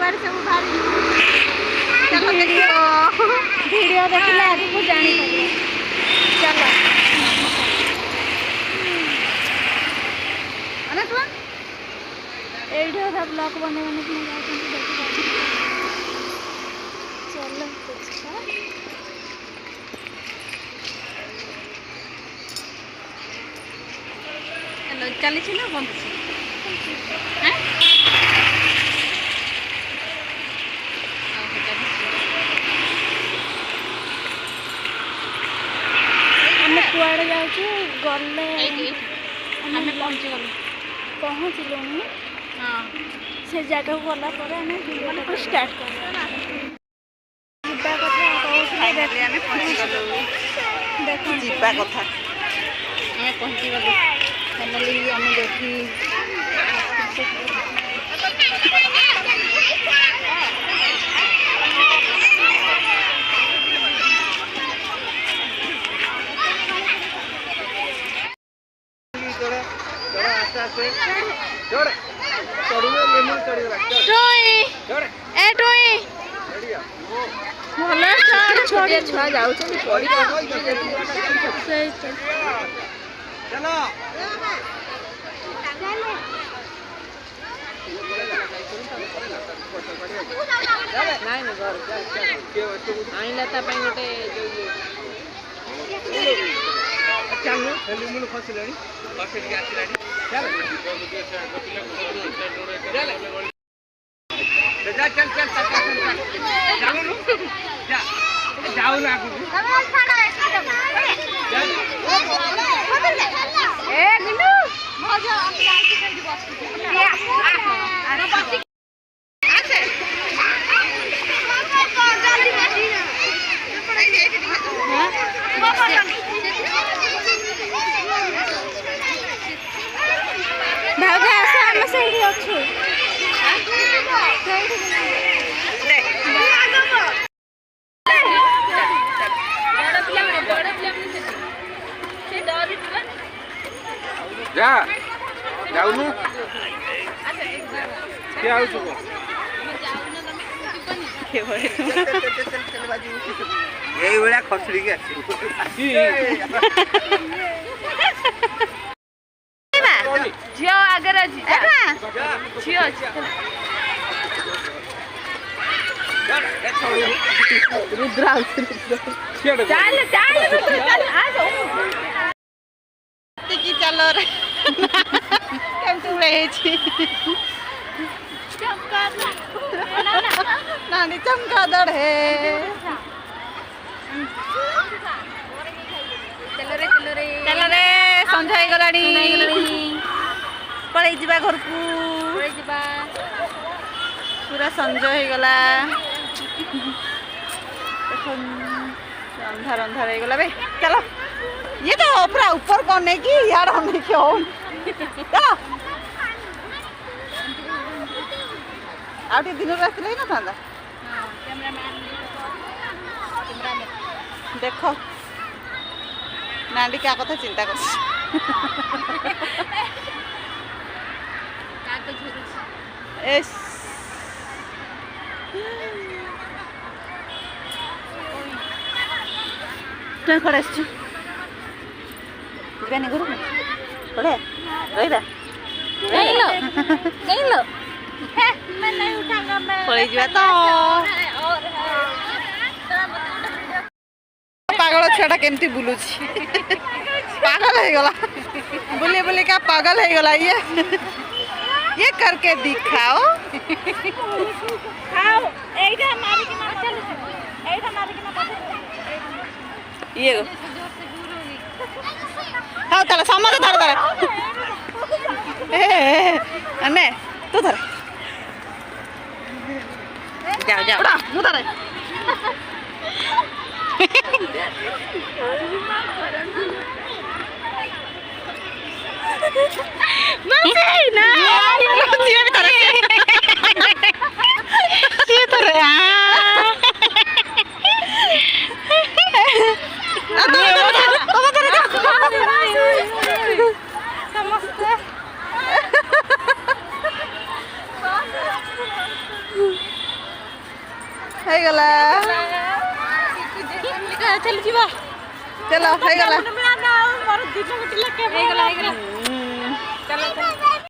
कुआड़े सब भारी चलो देखो वीडियो देखले आगु जानी परिबे चलो अना तू एडो सब ब्लॉग बने बने कि जाते देखो चलो देखा चलो चली छी ना बंद छी हैं हम कुआड़े जाऊ गले हम पहुँचलु हाँ से जगह गला पर आम वीडियो स्टार्ट कर जीवा कथा आम पहुँचीगलु फाइनाली आम देखी छोटे छुआ जाऊ आईला गोटे चलो खसला जाऊ ना भाग आस आम से अच्छु जा जाऊनु क्या आउ छु के भए एई बेला खसड़ी के आसी झियो आगे झियो रुद्रा चल की चलो रे केमती उड़े नानी चमकादड़ है चलो रे संध्या हो गलानी पड़े जीवा घर को पूरा संजय हो गला देखो अंधार अंधार हो गला बे चलो ये तो पूरा ऊपर करने की यार हमने क्यों चलो आउटे दिन रात रही ना था देखो नांडी क्या कथा चिंता कर कड़े जीवानी घर पड़े रही पड़े जा तो पागल छुआ केमती बुलुची पागल हो गला बुली बुली का पागल हो गला ये करके दिखाओ ये हाँ चलो समझ धर धर अने तू धर जाओ जाओ मु धर ହେଇଗଲା चल जीवा चलो ହେଇଗଲା मोर 2 मिनट लगे ହେଇଗଲା